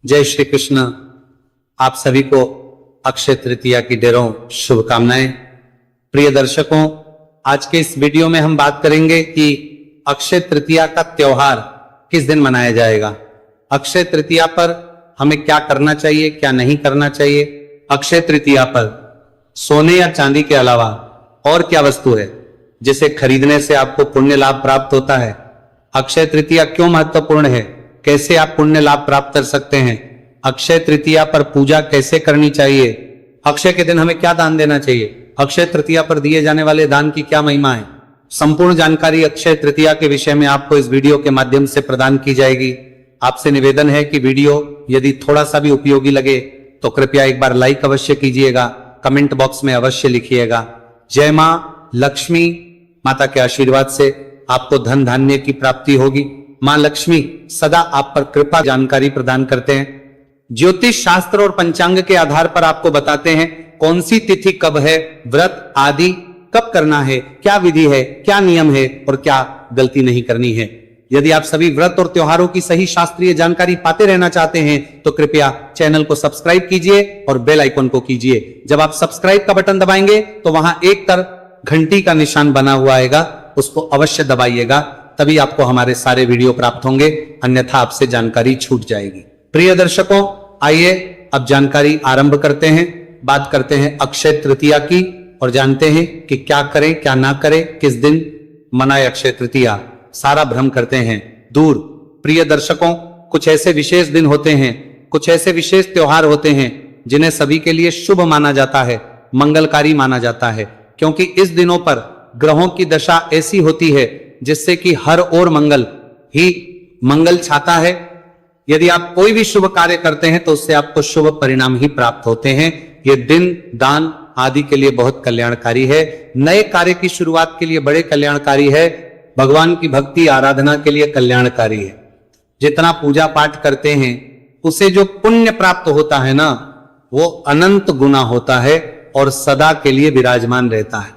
जय श्री कृष्ण। आप सभी को अक्षय तृतीया की ढेरों शुभकामनाएं। प्रिय दर्शकों, आज के इस वीडियो में हम बात करेंगे कि अक्षय तृतीया का त्योहार किस दिन मनाया जाएगा। अक्षय तृतीया पर हमें क्या करना चाहिए, क्या नहीं करना चाहिए। अक्षय तृतीया पर सोने या चांदी के अलावा और क्या वस्तु है जिसे खरीदने से आपको पुण्य लाभ प्राप्त होता है। अक्षय तृतीया क्यों महत्वपूर्ण है, कैसे आप पुण्य लाभ प्राप्त कर सकते हैं। अक्षय तृतीया पर पूजा कैसे करनी चाहिए। अक्षय के दिन हमें क्या दान देना चाहिए। अक्षय तृतीया पर दिए जाने वाले दान की क्या महिमा है। संपूर्ण जानकारी अक्षय तृतीया के विषय में आपको इस वीडियो के माध्यम से प्रदान की जाएगी। आपसे निवेदन है कि वीडियो यदि थोड़ा सा भी उपयोगी लगे तो कृपया एक बार लाइक अवश्य कीजिएगा, कमेंट बॉक्स में अवश्य लिखिएगा। जय मां लक्ष्मी, माता के आशीर्वाद से आपको धन धान्य की प्राप्ति होगी। मां लक्ष्मी सदा आप पर कृपा जानकारी प्रदान करते हैं। ज्योतिष शास्त्र और पंचांग के आधार पर आपको बताते हैं कौन सी तिथि कब है, व्रत आदि कब करना है, क्या विधि है, क्या नियम है और क्या गलती नहीं करनी है। यदि आप सभी व्रत और त्योहारों की सही शास्त्रीय जानकारी पाते रहना चाहते हैं तो कृपया चैनल को सब्सक्राइब कीजिए और बेल आइकन को कीजिए। जब आप सब्सक्राइब का बटन दबाएंगे तो वहां एक तरफ घंटी का निशान बना हुआ आएगा, उसको अवश्य दबाइएगा, तभी आपको हमारे सारे वीडियो प्राप्त होंगे, अन्यथा आपसे जानकारी छूट जाएगी। प्रिय दर्शकों, आइए अब जानकारी आरंभ करते हैं। बात करते हैं अक्षय तृतीया की और जानते हैं कि क्या करें क्या ना करें, किस दिन मनाए अक्षय तृतीया। सारा भ्रम करते हैं दूर। प्रिय दर्शकों, कुछ ऐसे विशेष दिन होते हैं, कुछ ऐसे विशेष त्योहार होते हैं जिन्हें सभी के लिए शुभ माना जाता है, मंगलकारी माना जाता है, क्योंकि इस दिनों पर ग्रहों की दशा ऐसी होती है जिससे कि हर ओर मंगल ही मंगल छाता है। यदि आप कोई भी शुभ कार्य करते हैं तो उससे आपको शुभ परिणाम ही प्राप्त होते हैं। ये दिन दान आदि के लिए बहुत कल्याणकारी है, नए कार्य की शुरुआत के लिए बड़े कल्याणकारी है, भगवान की भक्ति आराधना के लिए कल्याणकारी है। जितना पूजा पाठ करते हैं उसे जो पुण्य प्राप्त होता है ना, वो अनंत गुना होता है और सदा के लिए विराजमान रहता है।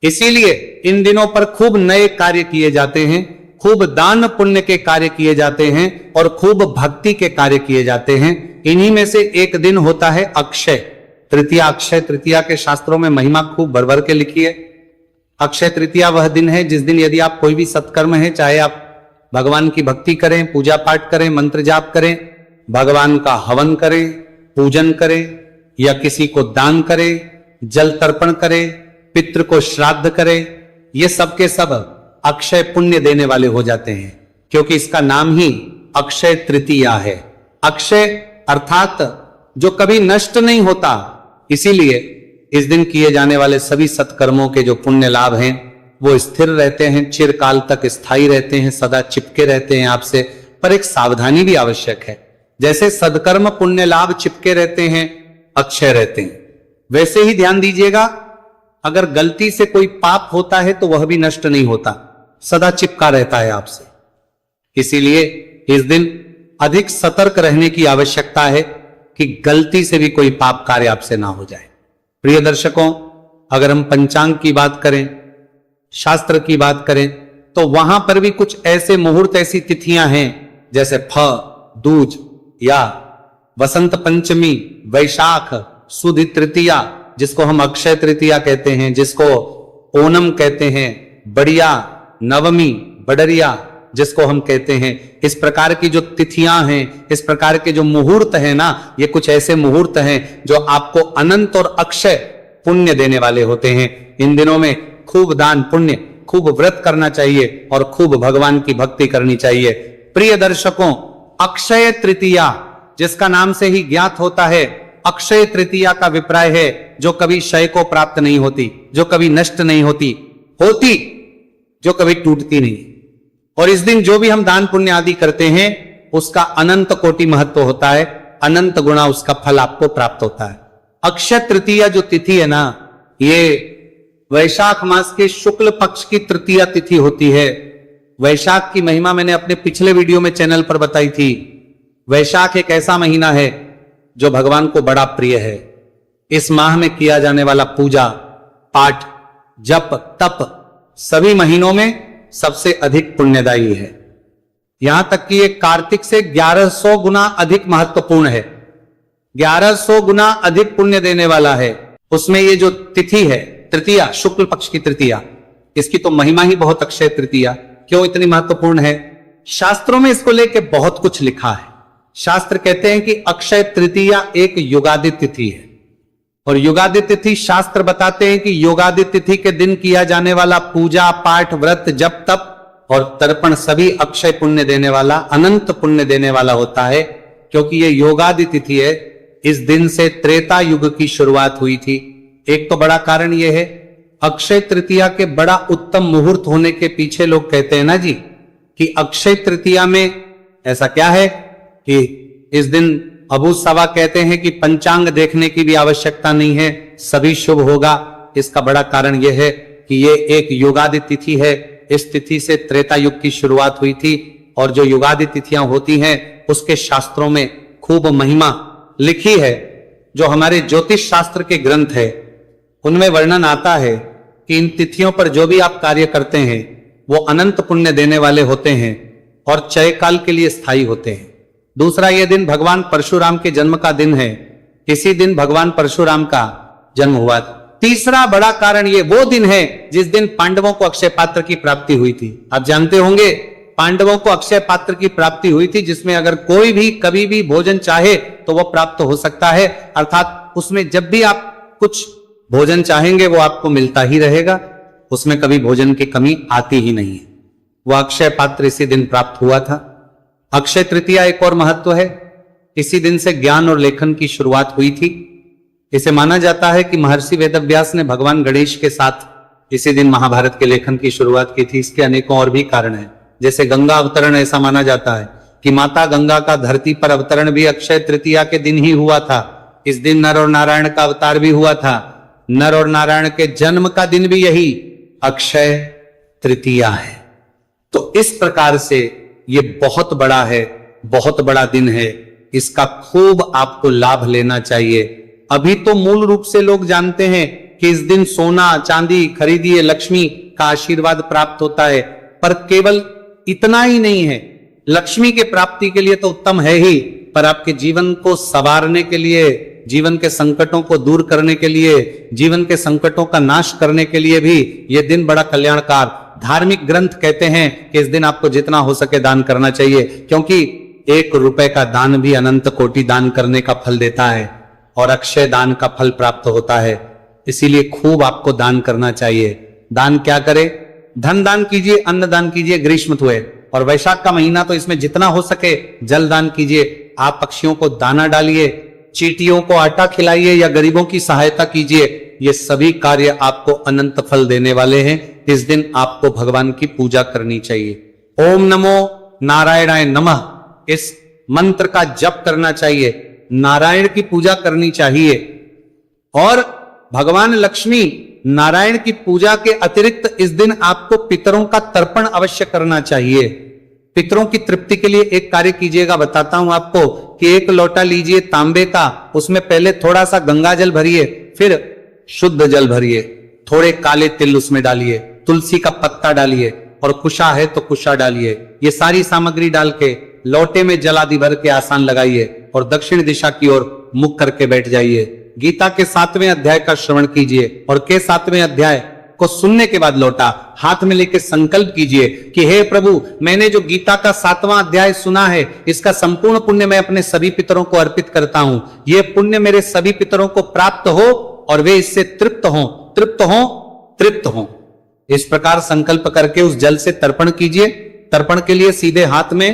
इसीलिए इन दिनों पर खूब नए कार्य किए जाते हैं, खूब दान पुण्य के कार्य किए जाते हैं और खूब भक्ति के कार्य किए जाते हैं। इन्हीं में से एक दिन होता है अक्षय तृतीया। अक्षय तृतीया के शास्त्रों में महिमा खूब भर भर के लिखी है। अक्षय तृतीया वह दिन है जिस दिन यदि आप कोई भी सत्कर्म है, चाहे आप भगवान की भक्ति करें, पूजा पाठ करें, मंत्र जाप करें, भगवान का हवन करें, पूजन करें या किसी को दान करें, जल तर्पण करें, पितृ को श्राद्ध करें, ये सब के सब अक्षय पुण्य देने वाले हो जाते हैं, क्योंकि इसका नाम ही अक्षय तृतीया है। अक्षय अर्थात जो कभी नष्ट नहीं होता, इसीलिए इस दिन किए जाने वाले सभी सत्कर्मों के जो पुण्य लाभ हैं वो स्थिर रहते हैं, चिरकाल तक स्थायी रहते हैं, सदा चिपके रहते हैं आपसे। पर एक सावधानी भी आवश्यक है। जैसे सदकर्म पुण्य लाभ चिपके रहते हैं, अक्षय रहते हैं, वैसे ही ध्यान दीजिएगा, अगर गलती से कोई पाप होता है तो वह भी नष्ट नहीं होता, सदा चिपका रहता है आपसे। इसीलिए इस दिन अधिक सतर्क रहने की आवश्यकता है कि गलती से भी कोई पाप कार्य आपसे ना हो जाए। प्रिय दर्शकों, अगर हम पंचांग की बात करें, शास्त्र की बात करें, तो वहां पर भी कुछ ऐसे मुहूर्त, ऐसी तिथियां हैं जैसे फ, दूज या वसंत पंचमी, वैशाख, सुदी तृतीया जिसको हम अक्षय तृतीया कहते हैं, जिसको ओणम कहते हैं, बढ़िया नवमी, बडरिया जिसको हम कहते हैं। इस प्रकार की जो तिथियां हैं, इस प्रकार के जो मुहूर्त हैं ना, ये कुछ ऐसे मुहूर्त हैं जो आपको अनंत और अक्षय पुण्य देने वाले होते हैं। इन दिनों में खूब दान पुण्य, खूब व्रत करना चाहिए और खूब भगवान की भक्ति करनी चाहिए। प्रिय दर्शकों, अक्षय तृतीया जिसका नाम से ही ज्ञात होता है, अक्षय तृतीया का अभिप्राय है जो कभी क्षय को प्राप्त नहीं होती, जो कभी नष्ट नहीं होती, जो कभी टूटती नहीं। और इस दिन जो भी हम दान पुण्य आदि करते हैं उसका अनंत कोटि महत्व होता है, अनंत गुणा उसका फल आपको प्राप्त होता है। अक्षय तृतीया जो तिथि है ना, ये वैशाख मास के शुक्ल पक्ष की तृतीया तिथि होती है। वैशाख की महिमा मैंने अपने पिछले वीडियो में चैनल पर बताई थी। वैशाख एक ऐसा महीना है जो भगवान को बड़ा प्रिय है। इस माह में किया जाने वाला पूजा पाठ, जप, तप सभी महीनों में सबसे अधिक पुण्यदायी है। यहां तक कि ये कार्तिक से 1100 गुना अधिक महत्वपूर्ण है, 1100 गुना अधिक पुण्य देने वाला है। उसमें ये जो तिथि है तृतीया, शुक्ल पक्ष की तृतीया, इसकी तो महिमा ही बहुत, अक्षय तृतीया क्यों इतनी महत्वपूर्ण है? शास्त्रों में इसको लेके बहुत कुछ लिखा है। शास्त्र कहते हैं कि अक्षय तृतीया एक युगादित तिथि है, और युगादित तिथि शास्त्र बताते हैं कि युगादित तिथि के दिन किया जाने वाला पूजा पाठ व्रत जप तप और तर्पण सभी अक्षय पुण्य देने वाला, अनंत पुण्य देने वाला होता है, क्योंकि ये योगादि तिथि है। इस दिन से त्रेता युग की शुरुआत हुई थी। एक तो बड़ा कारण यह है, अक्षय तृतीया के बड़ा उत्तम मुहूर्त होने के पीछे लोग कहते हैं ना जी कि अक्षय तृतीया में ऐसा क्या है कि इस दिन अबू सवा कहते हैं कि पंचांग देखने की भी आवश्यकता नहीं है, सभी शुभ होगा। इसका बड़ा कारण यह है कि ये एक युगादि तिथि है। इस तिथि से त्रेता युग की शुरुआत हुई थी, और जो युगादि तिथियां होती हैं उसके शास्त्रों में खूब महिमा लिखी है। जो हमारे ज्योतिष शास्त्र के ग्रंथ है उनमें वर्णन आता है कि इन तिथियों पर जो भी आप कार्य करते हैं वो अनंत पुण्य देने वाले होते हैं और क्षय काल के लिए स्थायी होते हैं। दूसरा, यह दिन भगवान परशुराम के जन्म का दिन है, इसी दिन भगवान परशुराम का जन्म हुआ। तीसरा बड़ा कारण ये वो दिन है जिस दिन पांडवों को अक्षय पात्र की प्राप्ति हुई थी। आप जानते होंगे पांडवों को अक्षय पात्र की प्राप्ति हुई थी, जिसमें अगर कोई भी कभी भी भोजन चाहे तो वह प्राप्त हो सकता है। अर्थात उसमें जब भी आप कुछ भोजन चाहेंगे वो आपको मिलता ही रहेगा, उसमें कभी भोजन की कमी आती ही नहीं है। वह अक्षय पात्र इसी दिन प्राप्त हुआ था। अक्षय तृतीया एक और महत्व है, इसी दिन से ज्ञान और लेखन की शुरुआत हुई थी। इसे माना जाता है कि महर्षि वेदव्यास ने भगवान गणेश के साथ इसी दिन महाभारत के लेखन की शुरुआत की थी। इसके अनेकों और भी कारण हैं, जैसे गंगा अवतरण ऐसा माना जाता है कि माता गंगा का धरती पर अवतरण भी अक्षय तृतीया के दिन ही हुआ था। इस दिन नर और नारायण का अवतार भी हुआ था। नर और नारायण के जन्म का दिन भी यही अक्षय तृतीया है। तो इस प्रकार से ये बहुत बड़ा है, बहुत बड़ा दिन है, इसका खूब आपको लाभ लेना चाहिए। अभी तो मूल रूप से लोग जानते हैं कि इस दिन सोना चांदी खरीदिए, लक्ष्मी का आशीर्वाद प्राप्त होता है, पर केवल इतना ही नहीं है। लक्ष्मी के प्राप्ति के लिए तो उत्तम है ही, पर आपके जीवन को संवारने के लिए, जीवन के संकटों को दूर करने के लिए, जीवन के संकटों का नाश करने के लिए भी यह दिन बड़ा कल्याणकार। धार्मिक ग्रंथ कहते हैं कि इस दिन आपको जितना हो सके दान करना चाहिए, क्योंकि 1 रुपए का दान भी अनंत कोटि दान करने का फल देता है और अक्षय दान का फल प्राप्त होता है। इसीलिए खूब आपको दान करना चाहिए। दान क्या करें? धन दान कीजिए, अन्न दान कीजिए, ग्रीष्म हुए, और वैशाख का महीना तो इसमें जितना हो सके जल दान कीजिए। आप पक्षियों को दाना डालिए, चींटियों को आटा खिलाइए या गरीबों की सहायता कीजिए। ये सभी कार्य आपको अनंत फल देने वाले हैं। इस दिन आपको भगवान की पूजा करनी चाहिए। ओम नमो नारायणाय नमः, इस मंत्र का जप करना चाहिए, नारायण की पूजा करनी चाहिए। और भगवान लक्ष्मी नारायण की पूजा के अतिरिक्त इस दिन आपको पितरों का तर्पण अवश्य करना चाहिए। पितरों की तृप्ति के लिए एक कार्य कीजिएगा, बताता हूं आपको, कि 1 लोटा लीजिए तांबे का, उसमें पहले थोड़ा सा गंगा जल भरिए, फिर शुद्ध जल भरिए, थोड़े काले तिल उसमें डालिए, तुलसी का पत्ता डालिए और कुशा है तो कुशा डालिए। ये सारी सामग्री डाल के लोटे में जल आदि भर के आसान लगाइए और दक्षिण दिशा की ओर मुख करके बैठ जाइए। गीता के 7वें अध्याय का श्रवण कीजिए और के 7वें अध्याय को सुनने के बाद लोटा हाथ में लेकर संकल्प कीजिए कि हे प्रभु, मैंने जो गीता का 7वां अध्याय सुना है, इसका संपूर्ण पुण्य मैं अपने सभी पितरों को अर्पित करता हूं। यह पुण्य मेरे सभी पितरों को प्राप्त हो और वे इससे तृप्त हों, तृप्त हों, तृप्त हों। इस प्रकार संकल्प करके उस जल से तर्पण कीजिए। तर्पण के लिए सीधे हाथ में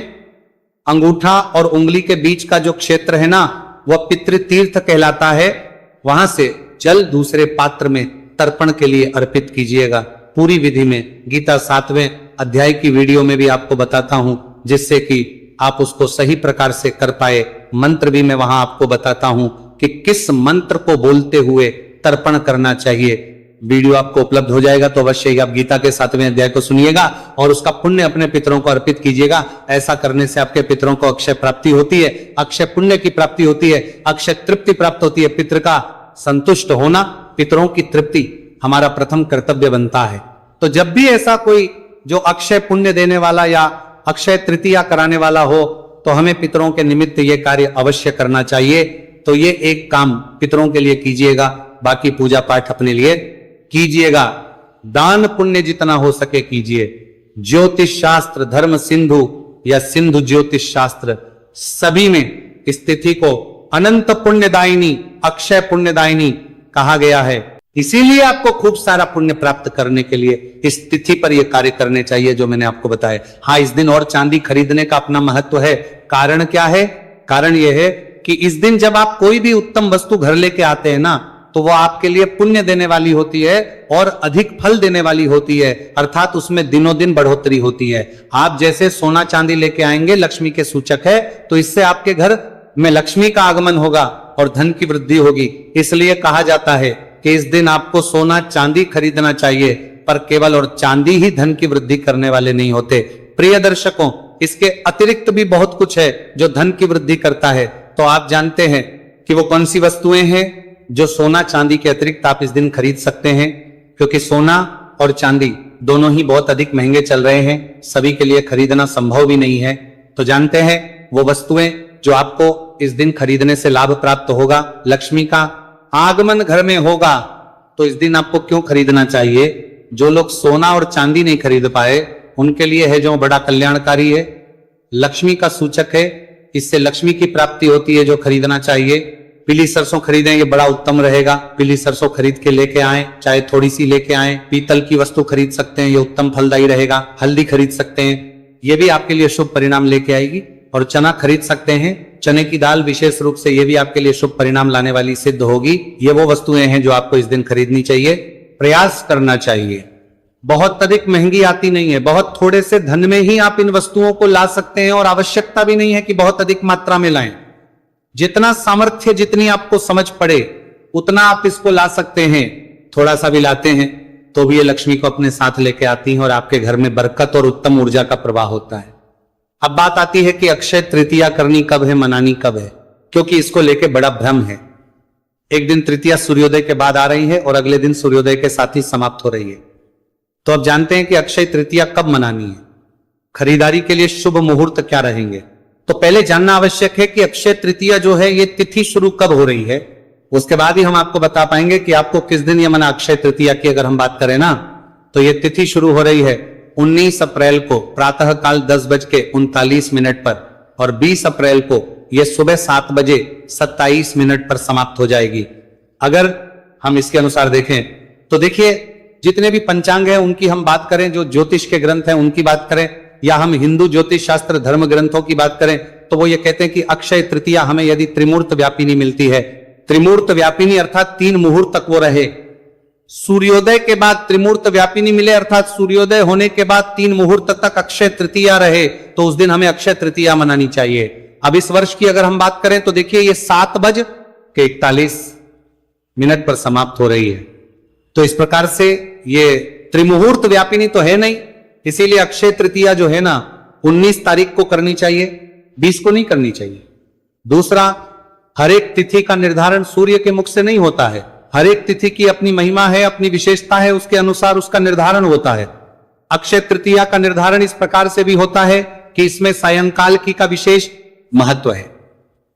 अंगूठा और उंगली के बीच का जो क्षेत्र है ना, वह पितृतीर्थ कहलाता है। वहां से जल दूसरे पात्र में तर्पण के लिए अर्पित कीजिएगा। पूरी विधि में गीता 7वें अध्याय की वीडियो में भी आपको बताता हूं, जिससे कि आप उसको सही प्रकार से कर पाए। मंत्र भी मैं वहां आपको बताता हूं कि किस मंत्र को बोलते हुए तर्पण करना चाहिए। वीडियो आपको उपलब्ध हो जाएगा, तो अवश्य ही आप गीता के 7वें अध्याय को सुनिएगा और उसका पुण्य अपने पितरों को अर्पित कीजिएगा। ऐसा करने से आपके पितरों को अक्षय प्राप्ति होती है, अक्षय पुण्य की प्राप्ति होती है, अक्षय तृप्ति प्राप्त होती है। पितृ का संतुष्ट होना, पितरों की तृप्ति हमारा प्रथम कर्तव्य बनता है। तो जब भी ऐसा कोई जो अक्षय पुण्य देने वाला या अक्षय तृतीया कराने वाला हो तो हमें पितरों के निमित्त ये कार्य अवश्य करना चाहिए। तो ये एक काम पितरों के लिए कीजिएगा, बाकी पूजा पाठ अपने लिए कीजिएगा। दान पुण्य जितना हो सके कीजिए। ज्योतिष शास्त्र, धर्म सिंधु या सिंधु ज्योतिष शास्त्र, सभी में इस तिथि को अनंत पुण्यदायिनी, अक्षय पुण्यदायिनी कहा गया है। इसीलिए आपको खूब सारा पुण्य प्राप्त करने के लिए इस तिथि पर यह कार्य करने चाहिए जो मैंने आपको बताया। हाँ, इस दिन और चांदी खरीदने का अपना महत्व है। कारण क्या है? कारण यह है कि इस दिन जब आप कोई भी उत्तम वस्तु घर लेके आते हैं ना, तो वो आपके लिए पुण्य देने वाली होती है और अधिक फल देने वाली होती है, अर्थात उसमें दिनों दिन बढ़ोतरी होती है। आप जैसे सोना चांदी लेके आएंगे, लक्ष्मी के सूचक है, तो इससे आपके घर में लक्ष्मी का आगमन होगा और धन की वृद्धि होगी। इसलिए कहा जाता है कि इस दिन आपको सोना चांदी खरीदना चाहिए, पर केवल और चांदी ही धन की वृद्धि करने वाले नहीं होते। प्रिय दर्शकों, इसके अतिरिक्त भी बहुत कुछ है जो धन की वृद्धि करता है। तो आप जानते हैं कि वो कौन सी वस्तुएं हैं जो सोना चांदी के अतिरिक्त आप इस दिन खरीद सकते हैं? क्योंकि सोना और चांदी दोनों ही बहुत अधिक महंगे चल रहे हैं, सभी के लिए खरीदना संभव भी नहीं है। तो जानते हैं वो वस्तुएं जो आपको इस दिन खरीदने से लाभ प्राप्त होगा, लक्ष्मी का आगमन घर में होगा। तो इस दिन आपको क्यों खरीदना चाहिए? जो लोग सोना और चांदी नहीं खरीद पाए उनके लिए है जो बड़ा कल्याणकारी है, लक्ष्मी का सूचक है, इससे लक्ष्मी की प्राप्ति होती है, जो खरीदना चाहिए। पीली सरसों खरीदें, ये बड़ा उत्तम रहेगा। पीली सरसों खरीद के लेके आए, चाहे थोड़ी सी लेके आए। पीतल की वस्तु खरीद सकते हैं, ये उत्तम फलदायी रहेगा। हल्दी खरीद सकते हैं, ये भी आपके लिए शुभ परिणाम लेके आएगी। और चना खरीद सकते हैं, चने की दाल विशेष रूप से ये भी आपके लिए शुभ परिणाम लाने वाली सिद्ध होगी। ये वो वस्तुएं हैं जो आपको इस दिन खरीदनी चाहिए, प्रयास करना चाहिए। बहुत अधिक महंगी आती नहीं है, बहुत थोड़े से धन में ही आप इन वस्तुओं को ला सकते हैं और आवश्यकता भी नहीं है कि बहुत अधिक मात्रा में लाएं। जितना सामर्थ्य, जितनी आपको समझ पड़े उतना आप इसको ला सकते हैं। थोड़ा सा भी लाते हैं तो भी ये लक्ष्मी को अपने साथ लेके आती हैं और आपके घर में बरकत और उत्तम ऊर्जा का प्रवाह होता है। अब बात आती है कि अक्षय तृतीया करनी कब है, मनानी कब है, क्योंकि इसको लेके बड़ा भ्रम है। एक दिन तृतीया सूर्योदय के बाद आ रही है और अगले दिन सूर्योदय के साथ ही समाप्त हो रही है। तो अब जानते हैं कि अक्षय तृतीया कब मनानी है, खरीदारी के लिए शुभ मुहूर्त क्या रहेंगे। तो पहले जानना आवश्यक है कि अक्षय तृतीया जो है ये तिथि शुरू कब हो रही है, उसके बाद ही हम आपको बता पाएंगे कि आपको किस दिन ये मना। अक्षय तृतीया की अगर हम बात करें ना, तो ये तिथि शुरू हो रही है 19 अप्रैल को प्रातः काल 10:39 पर और 20 अप्रैल को यह सुबह 7:27 पर समाप्त हो जाएगी। अगर हम इसके अनुसार देखें तो देखिए, जितने भी पंचांग हैं उनकी हम बात करें, जो ज्योतिष के ग्रंथ हैं उनकी बात करें, या हम हिंदू ज्योतिष शास्त्र धर्म ग्रंथों की बात करें, तो वो ये कहते हैं कि अक्षय तृतीया हमें यदि त्रिमूर्त व्यापिनी मिलती है, त्रिमूर्त व्यापिनी अर्थात 3 मुहूर्त तक वो रहे, सूर्योदय के बाद त्रिमूर्त व्यापिनी मिले अर्थात सूर्योदय होने के बाद 3 मुहूर्त तक अक्षय तृतीया रहे, तो उस दिन हमें अक्षय तृतीया मनानी चाहिए। अब इस वर्ष की अगर हम बात करें तो देखिए ये 7:41 पर समाप्त हो रही है। तो इस प्रकार से ये त्रिमुहूर्त व्यापिनी तो है नहीं, इसीलिए अक्षय तृतीया जो है ना 19 तारीख को करनी चाहिए, 20 को नहीं करनी चाहिए। दूसरा, हर एक तिथि का निर्धारण सूर्य के मुख से नहीं होता है, हर एक तिथि की अपनी महिमा है, अपनी विशेषता है, उसके अनुसार उसका निर्धारण होता है। अक्षय तृतीया का निर्धारण इस प्रकार से भी होता है कि इसमें सायंकाल की का विशेष महत्व है,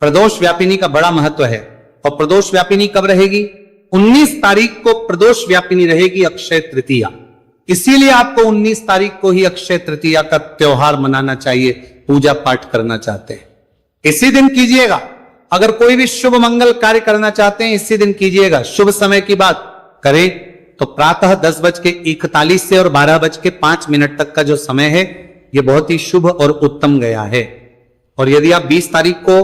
प्रदोष व्यापिनी का बड़ा महत्व है। और प्रदोष व्यापिनी कब रहेगी? 19 तारीख को प्रदोष व्यापिनी रहेगी अक्षय तृतीया। इसीलिए आपको 19 तारीख को ही अक्षय तृतीया का त्योहार मनाना चाहिए, पूजा पाठ करना चाहते हैं इसी दिन कीजिएगा। अगर कोई भी शुभ मंगल कार्य करना चाहते हैं इसी दिन कीजिएगा। शुभ समय की बात करें तो प्रातः 10:41 से और 12:05 तक का जो समय है ये बहुत ही शुभ और उत्तम गया है। और यदि आप 20 तारीख को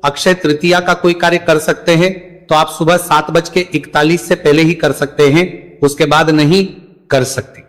अक्षय तृतीया का कोई कार्य कर सकते हैं तो आप सुबह 7:41 से पहले ही कर सकते हैं, उसके बाद नहीं कर सकते।